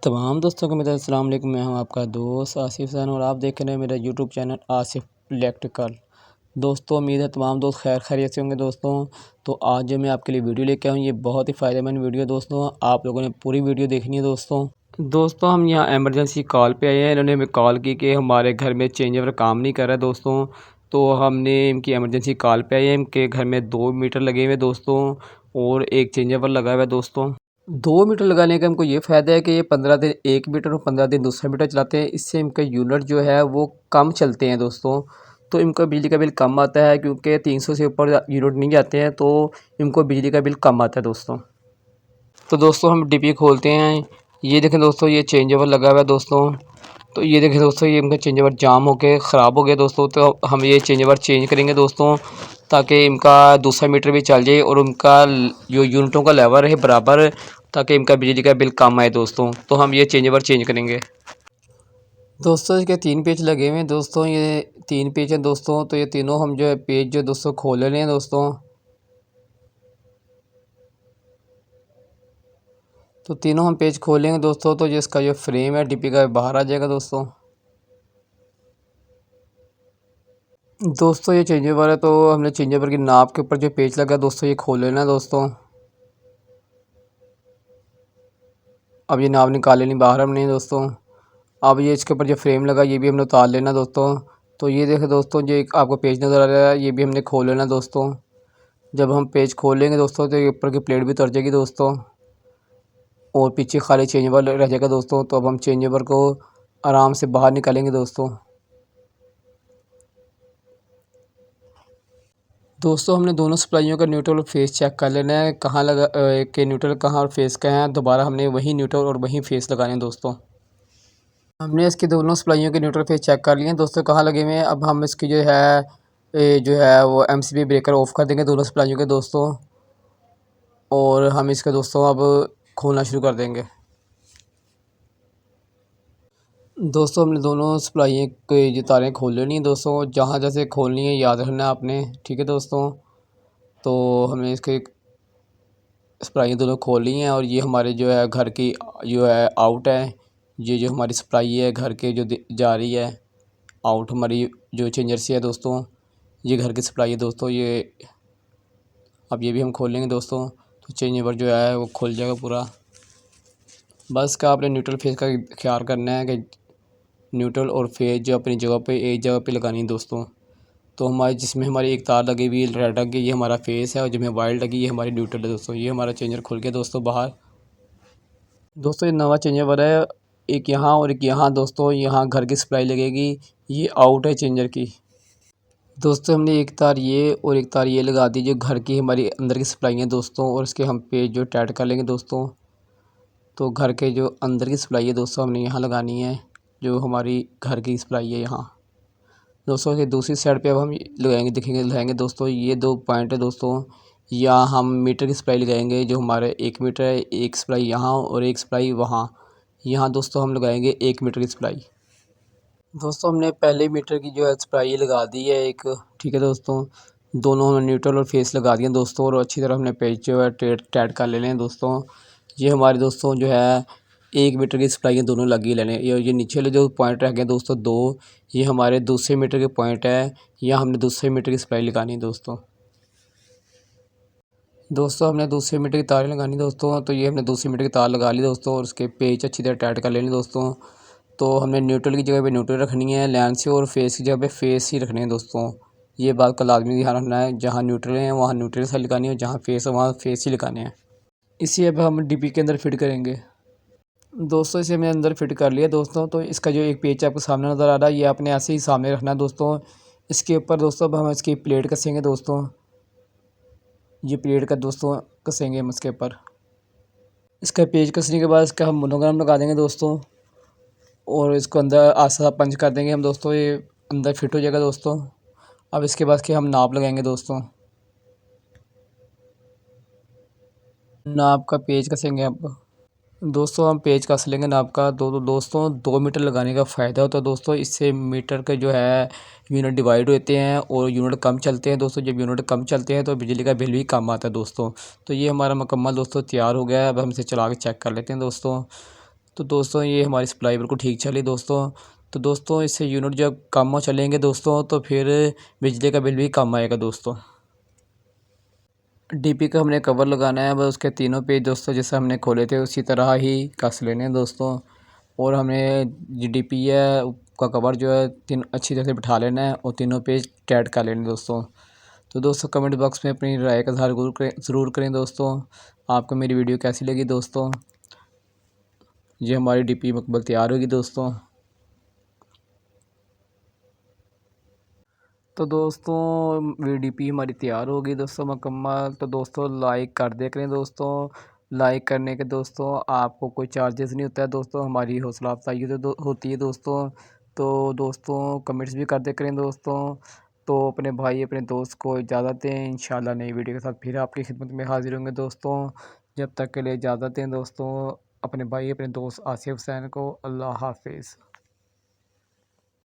तमाम दोस्तों को मेरा अस्सलाम वालेकुम। मैं हूं आपका दोस्त आसिफ ज़ैन और आप देख रहे हैं मेरा यूट्यूब चैनल आसिफ इलेक्ट्रिकल। दोस्तों उम्मीद है तमाम दोस्त खैर खैरियत से होंगे दोस्तों। तो आज जो मैं आपके लिए वीडियो लेके आया हूँ ये बहुत ही फ़ायदेमंद वीडियो दोस्तों, आप लोगों ने पूरी वीडियो देखनी है दोस्तों। दोस्तों हम यहाँ एमरजेंसी कॉल पे आए हैं, इन्होंने हमें कॉल की कि हमारे घर में चेंज ओवर काम नहीं कर रहा है दोस्तों। तो हमने इनकी एमरजेंसी कॉल पे आए हैं, इनके घर में 2 मीटर लगे हुए हैं दोस्तों और एक चेंज ओवर लगा हुआ है दोस्तों। 2 मीटर लगाने का हमको ये फ़ायदा है कि ये 15 दिन 1 मीटर और 15 दिन दूसरा मीटर चलाते हैं। इससे इनके यूनिट जो है वो कम चलते हैं दोस्तों। तो इनका बिजली का बिल कम आता है क्योंकि 300 से ऊपर यूनिट नहीं जाते हैं तो इनको बिजली का बिल कम आता है दोस्तों। तो दोस्तों हम डीपी खोलते हैं। ये देखें दोस्तों, ये चेंज ओवर लगा हुआ है दोस्तों। तो ये देखें दोस्तों, ये इनका चेंज ओवर जाम हो के ख़राब हो गया दोस्तों। तो हम ये चेंज ओवर चेंज करेंगे दोस्तों ताकि इनका दूसरा मीटर भी चल जाए और उनका जो यूनिटों का लेवल रहे बराबर, ताकि इनका बिजली का बिल कम आए दोस्तों। तो हम ये चेंज ओवर चेंज करेंगे दोस्तों। इसके 3 पेज लगे हुए हैं दोस्तों, ये 3 पेज हैं दोस्तों। तो ये तीनों हम जो है पेज जो दोस्तों खोल रहे हैं दोस्तों। तो तीनों हम पेज खोलेंगे दोस्तों। तो जिसका जो फ्रेम है डीपी का बाहर आ जाएगा दोस्तों। दोस्तों ये चेंज ओवर है तो हमने चेंज ओवर की नाप के ऊपर जो पेज लगा दोस्तों ये खोल लेना दोस्तों। अब ये नाप निकाल लेनी बाहर हमने दोस्तों। अब ये इसके ऊपर जो फ्रेम लगा ये भी हमने उतार लेना दोस्तों। तो ये देखें दोस्तों, जो एक आपको पेज नज़र आ रहा है ये भी हमने खोल लेना दोस्तों। जब हम पेज खोलेंगे दोस्तों तो ये ऊपर की प्लेट भी उतर जाएगी दोस्तों और पीछे खाली चेंज ओवर रह जाएगा दोस्तों। तो अब हम चेंज ओवर को आराम से बाहर निकालेंगे दोस्तों। दोस्तों हमने दोनों सप्लाइयों का न्यूट्रल और फेस चेक कर लेना है, कहाँ लगा के न्यूट्रल कहाँ और फेस कहाँ है। दोबारा हमने वही न्यूट्रल और वही फेस लगाने हैं दोस्तों। हमने इसकी दोनों सप्लाइयों के न्यूट्रल फेस चेक कर लिए हैं दोस्तों, कहाँ लगे हुए हैं। अब हम इसकी जो है वो एमसीबी ब्रेकर ऑफ कर देंगे दोनों सप्लाइयों के दोस्तों और हम इसके दोस्तों अब खोलना शुरू कर देंगे। दोस्तों हमने दोनों सप्लाइयों के जो तारें खोल लेनी है दोस्तों, जहाँ जैसे खोलनी है याद रखना है आपने, ठीक है दोस्तों। तो हमने इसके सप्लाई दोनों खोल ली हैं और ये हमारे जो है घर की जो है आउट है। ये जो हमारी सप्लाई है घर के जो जा रही है आउट हमारी जो चेंजर से है दोस्तों, ये घर की सप्लाई है दोस्तों। ये अब ये भी हम खोल लेंगे दोस्तों। तो चेंजर जो है वो खुल जाएगा पूरा। बस का आपने न्यूट्रल फेस का ख्याल करना है कि न्यूट्रल और फेस जो अपनी जगह पे एक जगह पे लगानी है दोस्तों। तो हमारी जिसमें हमारी एक तार लगी हुई रेड रंग की ये हमारा फेस है और जिसमें वाइट लगी ये हमारी न्यूट्रल है दोस्तों। ये हमारा चेंजर खुल गया दोस्तों बाहर। दोस्तों ये नवा चेंजर वाला है, एक यहाँ और एक यहाँ दोस्तों। यहाँ घर की सप्लाई लगेगी, ये आउट है चेंजर की। दोस्तों हमने एक तार ये और एक तार ये लगा दी जो घर की हमारी अंदर की सप्लाई है दोस्तों और इसके हम पेज जो टाइट कर लेंगे दोस्तों। तो घर के जो अंदर की सप्लाई है दोस्तों हमने यहाँ लगानी है, जो हमारी घर की सप्लाई है यहाँ दोस्तों। ये दूसरी साइड पे अब हम लगाएंगे दोस्तों। ये 2 पॉइंट है दोस्तों, यहाँ हम मीटर की सप्लाई लगाएंगे जो हमारे 1 मीटर है, एक सप्लाई यहाँ और एक सप्लाई वहाँ। यहाँ दोस्तों हम लगाएंगे 1 मीटर की सप्लाई। दोस्तों हमने पहले मीटर की जो है सप्लाई लगा दी है एक, ठीक है दोस्तों। दोनों हमने न्यूट्रल और फेस लगा दिए दोस्तों और अच्छी तरह हमने पेज जो है टाइट कर लेने हैं दोस्तों। ये हमारे दोस्तों जो है 1 मीटर की सप्लाई दोनों लगी लेने। ये नीचे वाले जो पॉइंट रह गए दोस्तों 2, ये हमारे दूसरे मीटर के पॉइंट है, यहाँ हमने दूसरे मीटर की सप्लाई लगानी है दोस्तों। दोस्तों हमने दूसरे मीटर की तार लगानी दोस्तों। तो ये हमने दूसरे मीटर की तार लगा ली दोस्तों और उसके पेज अच्छी तरह टाइट कर लेने दोस्तों। तो हमने न्यूट्रल की जगह पे न्यूट्रल रखनी है लाइन से और फेस की जगह पे फेस ही रखने हैं दोस्तों। ये बात का लाजमी ध्यान रखना है, जहाँ न्यूट्रल है वहाँ न्यूट्रल से लगानी है, जहाँ फेस है वहाँ फेस ही लगाने हैं। इसी अब हम डीपी के अंदर फिट करेंगे दोस्तों। इसे मैंने अंदर फिट कर लिया दोस्तों। तो इसका जो एक पेज आपको सामने नज़र आ रहा है ये आपने ऐसे ही सामने रखना है दोस्तों। इसके ऊपर दोस्तों अब हम इसकी प्लेट कसेंगे दोस्तों। ये प्लेट का दोस्तों कसेंगे हम इसके ऊपर। इसका पेज कसने के बाद इसका हम मोनोग्राम लगा देंगे दोस्तों और इसको अंदर आस्ता पंच कर देंगे हम दोस्तों। ये अंदर फिट हो जाएगा दोस्तों। अब इसके बाद के हम नाप लगाएंगे दोस्तों। नाप का पेज कसेंगे अब दोस्तों। हम पेज कस लेंगे नाप का। दोस्तों 2 मीटर लगाने का फ़ायदा होता है दोस्तों, इससे मीटर के जो है यूनिट डिवाइड होते हैं और यूनिट कम चलते हैं दोस्तों। जब यूनिट कम चलते हैं तो बिजली का बिल भी कम आता है दोस्तों। तो ये हमारा मुकम्मल दोस्तों तैयार हो गया है। अब हम इसे चला के चेक कर लेते हैं दोस्तों। तो दोस्तों ये हमारी सप्लाई बिल्कुल ठीक चली दोस्तों। तो दोस्तों इससे यूनिट जब कम चलेंगे दोस्तों तो फिर बिजली का बिल भी कम आएगा दोस्तों। डीपी का हमने कवर लगाना है, बस उसके तीनों पेज दोस्तों जैसे हमने खोले थे उसी तरह ही कस लेने हैं दोस्तों। और हमें जो डीपी है उसका कवर जो है तीन अच्छी तरह से बिठा लेना है और तीनों पेज टाइट कर लेने दोस्तों। तो दोस्तों कमेंट बॉक्स में अपनी राय का इज़हार ज़रूर करें दोस्तों। आपको मेरी वीडियो कैसी लगी दोस्तों। ये हमारी डीपी मुकम्मल तैयार होगी दोस्तों। तो दोस्तों डीपी हमारी तैयार हो गई दोस्तों मुकम्मल। तो दोस्तों लाइक कर दिया करें दोस्तों। लाइक करने के दोस्तों आपको कोई चार्जेस नहीं होता है दोस्तों, हमारी हौसला अफजाई होती है दोस्तों। तो दोस्तों कमेंट्स भी कर दिया करें दोस्तों। तो अपने भाई अपने दोस्त को इजाज़त दें, इंशाल्लाह नई वीडियो के साथ फिर आपकी खिदमत में हाजिर होंगे दोस्तों। जब तक के लिए इजाज़त दें दोस्तों। अपने भाई अपने दोस्त आसिफ हुसैन को अल्लाह हाफिज़।